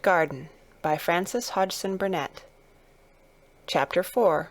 Secret Garden by Frances Hodgson Burnett. Chapter 4.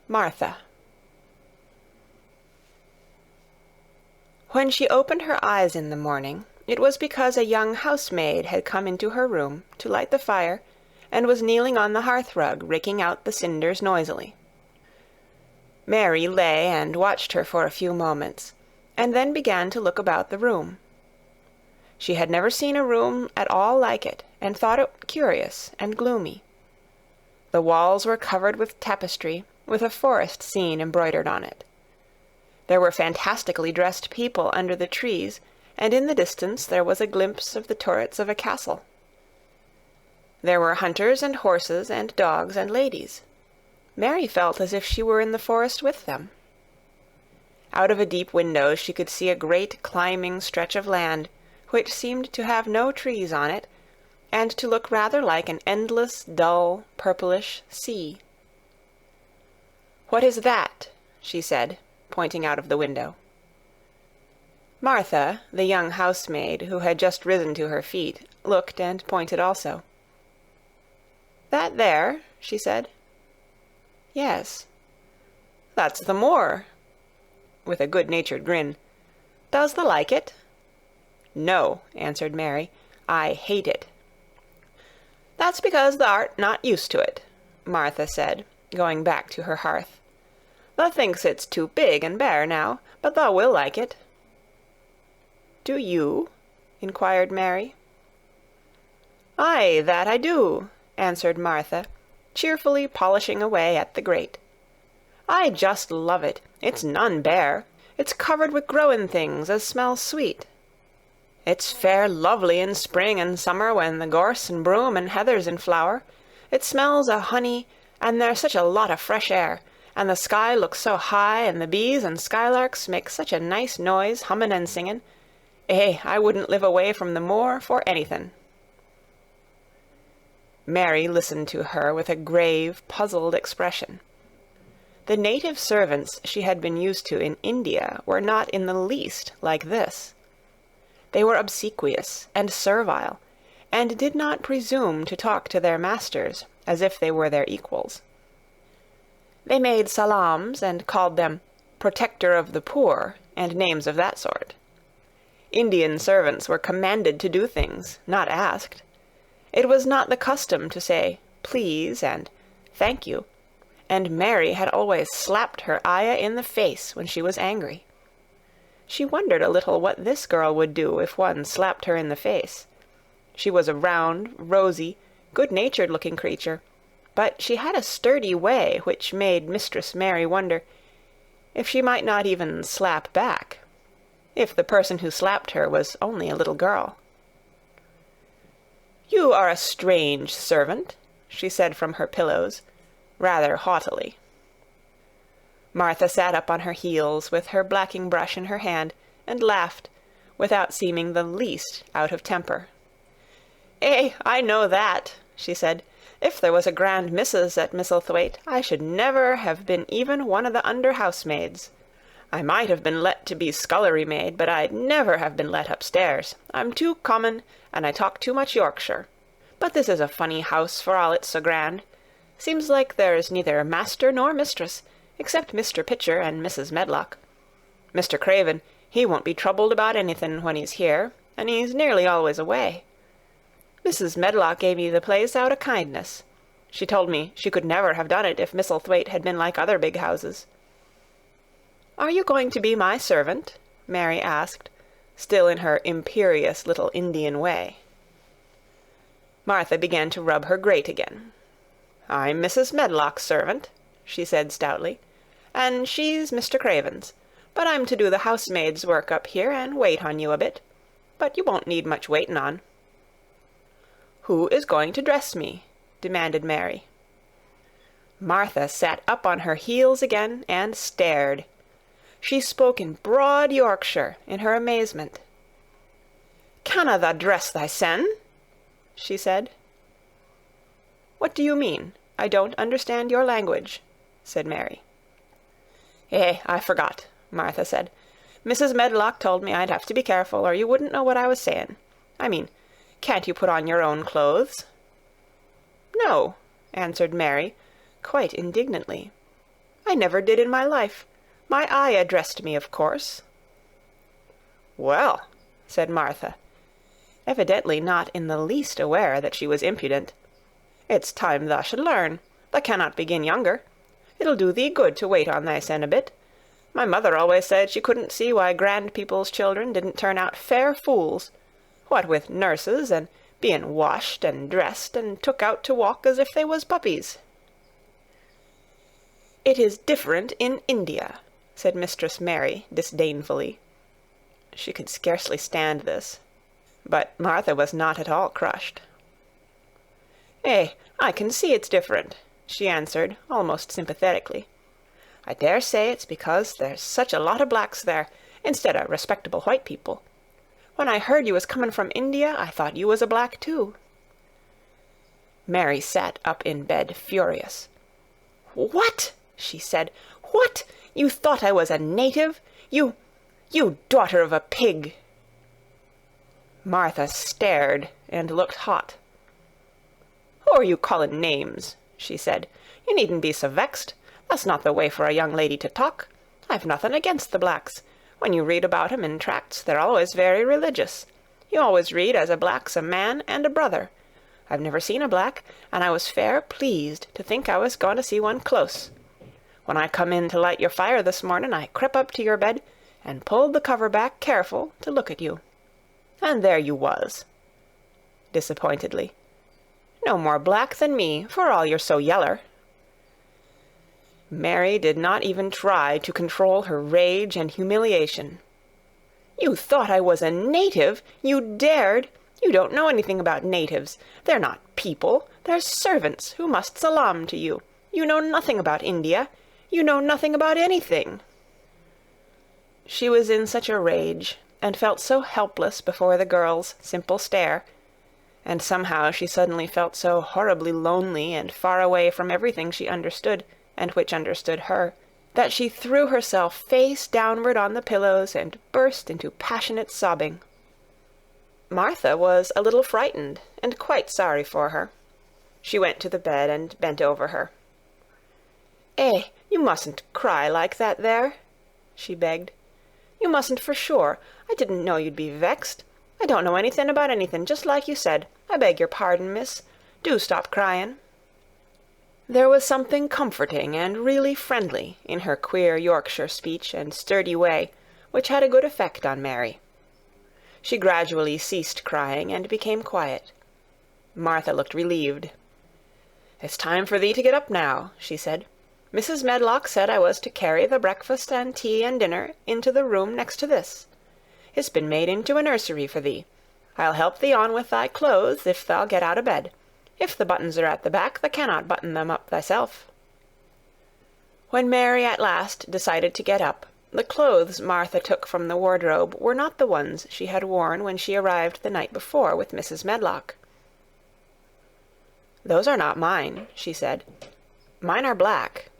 Martha. When she opened her eyes in the morning, it was because a young housemaid had come into her room to light the fire and was kneeling on the hearth-rug, raking out the cinders noisily. Mary lay and watched her for a few moments, and then began to look about the room. She had never seen a room at all like it, and thought it curious and gloomy. The walls were covered with tapestry, with a forest scene embroidered on it. There were fantastically dressed people under the trees, and in the distance there was a glimpse of the turrets of a castle. There were hunters and horses and dogs and ladies. Mary felt as if she were in the forest with them. Out of a deep window she could see a great climbing stretch of land, which seemed to have no trees on it, and to look rather like an endless, dull, purplish sea. "What is that?" she said, pointing out of the window. Martha, the young housemaid, who had just risen to her feet, looked and pointed also. "That there?" she said. "Yes." "That's the moor," with a good-natured grin. "Does thee like it?" "No," answered Mary. "I hate it." "That's because thou art not used to it," Martha said, going back to her hearth. "Thou thinks it's too big and bare now, but thou will like it." "Do you?" inquired Mary. "Aye, that I do," answered Martha, cheerfully polishing away at the grate. "I just love it. It's none bare. It's covered with growin' things as smells sweet. It's fair lovely in spring and summer when the gorse and broom and heather's in flower. It smells o' honey, and there's such a lot of fresh air, and the sky looks so high, and the bees and skylarks make such a nice noise, hummin' and singin'. I wouldn't live away from the moor for anythin'." Mary listened to her with a grave, puzzled expression. The native servants she had been used to in India were not in the least like this. They were obsequious and servile, and did not presume to talk to their masters as if they were their equals. They made salams and called them "protector of the poor," and names of that sort. Indian servants were commanded to do things, not asked. It was not the custom to say "please" and "thank you," and Mary had always slapped her ayah in the face when she was angry. She wondered a little what this girl would do if one slapped her in the face. She was a round, rosy, good-natured-looking creature, but she had a sturdy way which made Mistress Mary wonder if she might not even slap back, if the person who slapped her was only a little girl. "You are a strange servant," she said from her pillows, rather haughtily. Martha sat up on her heels with her blacking brush in her hand, and laughed, without seeming the least out of temper. "I know that," she said. "If there was a grand missus at Misselthwaite, I should never have been even one of the under-housemaids. I might have been let to be scullery-maid, but I'd never have been let upstairs. I'm too common, and I talk too much Yorkshire. But this is a funny house for all it's so grand. Seems like there's neither master nor mistress, except Mr. Pitcher and Mrs. Medlock. Mr. Craven, he won't be troubled about anything when he's here, and he's nearly always away. Mrs. Medlock gave me the place out of kindness. She told me she could never have done it if Misselthwaite had been like other big houses." "Are you going to be my servant?" Mary asked, still in her imperious little Indian way. Martha began to rub her grate again. "I'm Mrs. Medlock's servant," she said stoutly, "and she's Mr. Craven's. But I'm to do the housemaid's work up here and wait on you a bit. But you won't need much waitin' on." "Who is going to dress me?" demanded Mary. Martha sat up on her heels again and stared. She spoke in broad Yorkshire in her amazement. "Canna tha dress thysen?" she said. "What do you mean? I don't understand your language," said Mary. I forgot," Martha said. "Mrs. Medlock told me I'd have to be careful, or you wouldn't know what I was saying. I mean, Can't you put on your own clothes?" "No," answered Mary, quite indignantly. "I never did in my life. My ayah dressed me, of course." "Well," said Martha, evidently not in the least aware that she was impudent, "it's time thou should learn. Thou cannot begin younger. It'll do thee good to wait on thysen a bit. My mother always said she couldn't see why grand people's children didn't turn out fair fools, what with nurses, and being washed and dressed and took out to walk as if they was puppies." "It is different in India," said Mistress Mary disdainfully. She could scarcely stand this, but Martha was not at all crushed. I can see it's different," she answered, almost sympathetically. "I dare say it's because there's such a lot of blacks there, instead of respectable white people. When I heard you was coming from India, I thought you was a black too." Mary sat up in bed, furious. "What?" she said. "What? You thought I was a native? You daughter of a pig!" Martha stared and looked hot. "Who are you calling names?" she said. "You needn't be so vexed. That's not the way for a young lady to talk. I've nothing against the blacks. When you read about 'em in tracts, they're always very religious. You always read as a black's a man and a brother. I've never seen a black, and I was fair pleased to think I was going to see one close. When I come in to light your fire this morning, I crept up to your bed and pulled the cover back careful to look at you. And there you was," disappointedly. "No more black than me, for all you're so yeller." Mary did not even try to control her rage and humiliation. "You thought I was a native? You dared? You don't know anything about natives. They're not people. They're servants who must salaam to you. You know nothing about India. You know nothing about anything." She was in such a rage, and felt so helpless before the girl's simple stare, and somehow she suddenly felt so horribly lonely and far away from everything she understood, and which understood her, that she threw herself face downward on the pillows and burst into passionate sobbing. Martha was a little frightened, and quite sorry for her. She went to the bed and bent over her. You mustn't cry like that there," she begged. "You mustn't for sure. I didn't know you'd be vexed. I don't know anything about anything, just like you said. I beg your pardon, miss. Do stop crying." There was something comforting and really friendly in her queer Yorkshire speech and sturdy way, which had a good effect on Mary. She gradually ceased crying and became quiet. Martha looked relieved. "It's time for thee to get up now," she said. "Mrs. Medlock said I was to carry the breakfast and tea and dinner into the room next to this. It's been made into a nursery for thee. I'll help thee on with thy clothes if thou'll get out of bed. If the buttons are at the back, thou cannot button them up thyself." When Mary at last decided to get up, the clothes Martha took from the wardrobe were not the ones she had worn when she arrived the night before with Mrs. Medlock. "Those are not mine," she said. "Mine are black."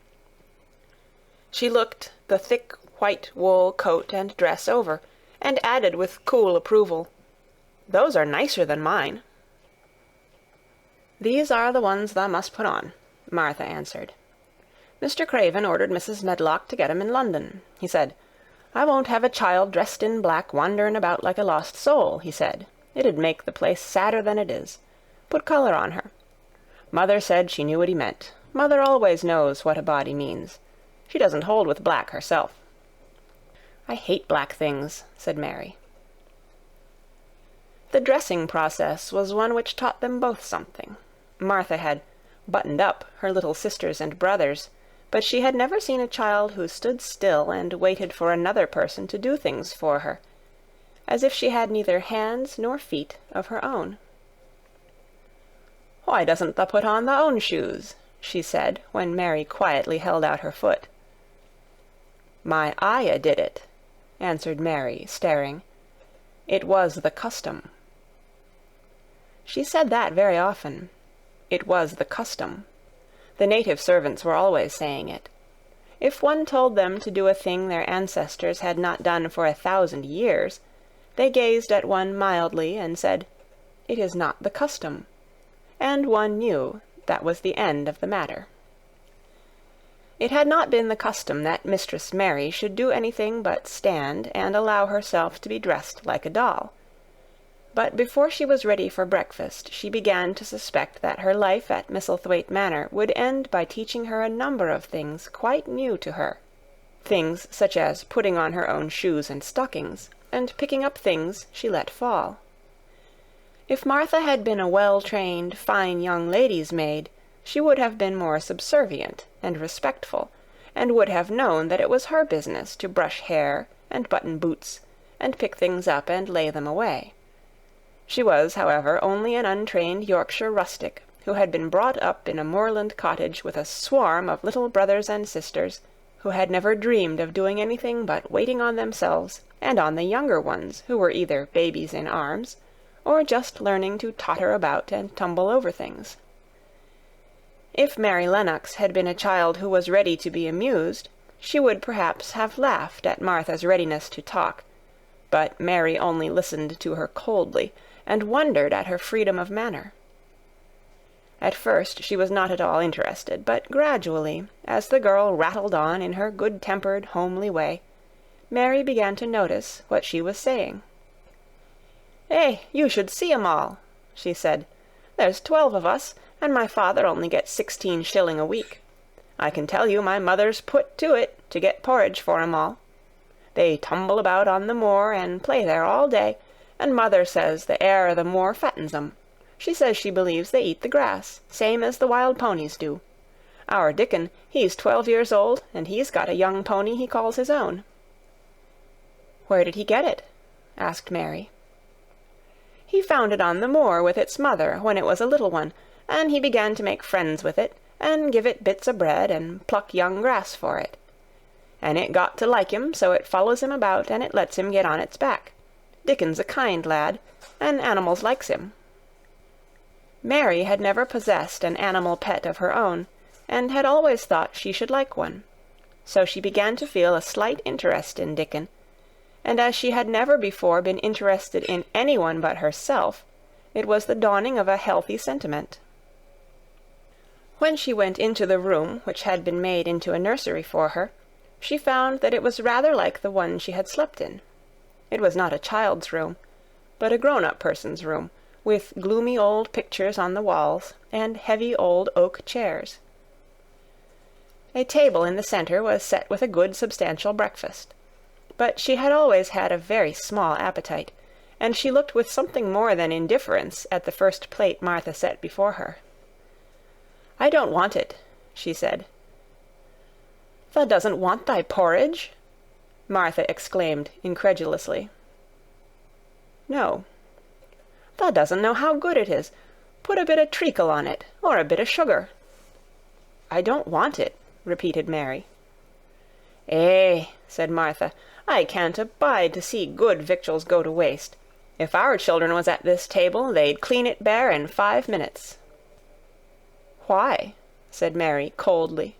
She looked the thick white wool coat and dress over, and added with cool approval, "Those are nicer than mine." "These are the ones thou must put on," Martha answered. "Mr. Craven ordered Mrs. Medlock to get 'em in London. He said, 'I won't have a child dressed in black wandering about like a lost soul,' he said. 'It'd make the place sadder than it is. Put colour on her.' Mother said she knew what he meant. Mother always knows what a body means. She doesn't hold with black herself." "I hate black things," said Mary. The dressing process was one which taught them both something. Martha had buttoned up her little sisters and brothers, but she had never seen a child who stood still and waited for another person to do things for her, as if she had neither hands nor feet of her own. "Why doesn't thou put on thy own shoes?" she said, when Mary quietly held out her foot. "My ayah did it," answered Mary, staring. "It was the custom." She said that very often. It was the custom. The native servants were always saying it. If one told them to do a thing their ancestors had not done for 1,000 years, they gazed at one mildly and said, it is not the custom, and one knew that was the end of the matter. It had not been the custom that Mistress Mary should do anything but stand and allow herself to be dressed like a doll. But before she was ready for breakfast, she began to suspect that her life at Misselthwaite Manor would end by teaching her a number of things quite new to her. Things such as putting on her own shoes and stockings, and picking up things she let fall. If Martha had been a well-trained, fine young lady's maid, she would have been more subservient and respectful, and would have known that it was her business to brush hair and button boots, and pick things up and lay them away. She was, however, only an untrained Yorkshire rustic, who had been brought up in a moorland cottage with a swarm of little brothers and sisters, who had never dreamed of doing anything but waiting on themselves and on the younger ones, who were either babies in arms, or just learning to totter about and tumble over things. If Mary Lennox had been a child who was ready to be amused, she would perhaps have laughed at Martha's readiness to talk, but Mary only listened to her coldly, and wondered at her freedom of manner. At first she was not at all interested, but gradually, as the girl rattled on in her good-tempered, homely way, Mary began to notice what she was saying. You should see 'em all," she said. "There's 12 of us, and my father only gets 16 shilling a week. I can tell you my mother's put to it to get porridge for 'em all. They tumble about on the moor and play there all day, and mother says the air of the moor fattens 'em. She says she believes they eat the grass, same as the wild ponies do. Our Dickon, he's 12 years old, and he's got a young pony he calls his own." "Where did he get it?" asked Mary. "He found it on the moor with its mother when it was a little one, and he began to make friends with it, and give it bits o' bread, and pluck young grass for it. And it got to like him, so it follows him about, and it lets him get on its back. Dickon's a kind lad, and animals likes him." Mary had never possessed an animal pet of her own, and had always thought she should like one. So she began to feel a slight interest in Dickon, and as she had never before been interested in anyone but herself, it was the dawning of a healthy sentiment. When she went into the room which had been made into a nursery for her, she found that it was rather like the one she had slept in. It was not a child's room, but a grown-up person's room, with gloomy old pictures on the walls, and heavy old oak chairs. A table in the centre was set with a good substantial breakfast, but she had always had a very small appetite, and she looked with something more than indifference at the first plate Martha set before her. "I don't want it," she said. "Thou doesn't want thy porridge?" Martha exclaimed incredulously. "No." "Thou doesn't know how good it is. Put a bit of treacle on it, or a bit of sugar." "I don't want it," repeated Mary. Said Martha, "I can't abide to see good victuals go to waste. If our children was at this table, they'd clean it bare in 5 minutes." "Why?" said Mary coldly.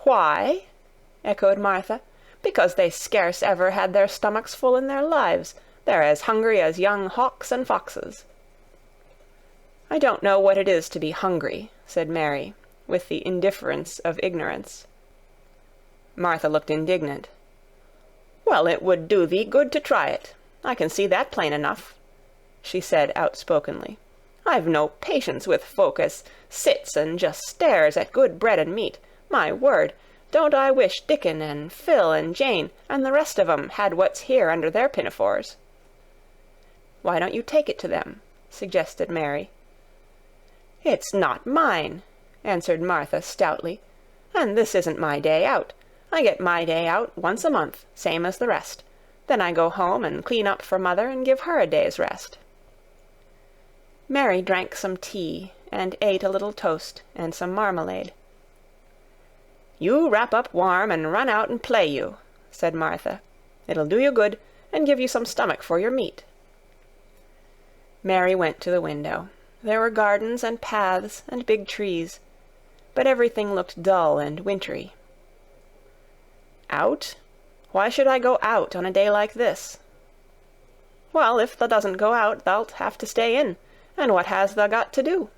"Why?" echoed Martha. "Because they scarce ever had their stomachs full in their lives. They're as hungry as young hawks and foxes." "I don't know what it is to be hungry," said Mary, with the indifference of ignorance. Martha looked indignant. "Well, it would do thee good to try it. I can see that plain enough," she said outspokenly. "I've no patience with folk as sits and just stares at good bread and meat. My word, don't I wish Dickon and Phil and Jane and the rest of 'em had what's here under their pinafores." "Why don't you take it to them?" suggested Mary. "It's not mine," answered Martha stoutly, "and this isn't my day out. I get my day out once a month, same as the rest. Then I go home and clean up for mother and give her a day's rest." Mary drank some tea and ate a little toast and some marmalade. "You wrap up warm and run out and play, you," said Martha. "It'll do you good, and give you some stomach for your meat." Mary went to the window. There were gardens and paths and big trees, but everything looked dull and wintry. "Out? Why should I go out on a day like this?" Well, if thou doesn't go out, thou'lt have to stay in, and what has thou got to do?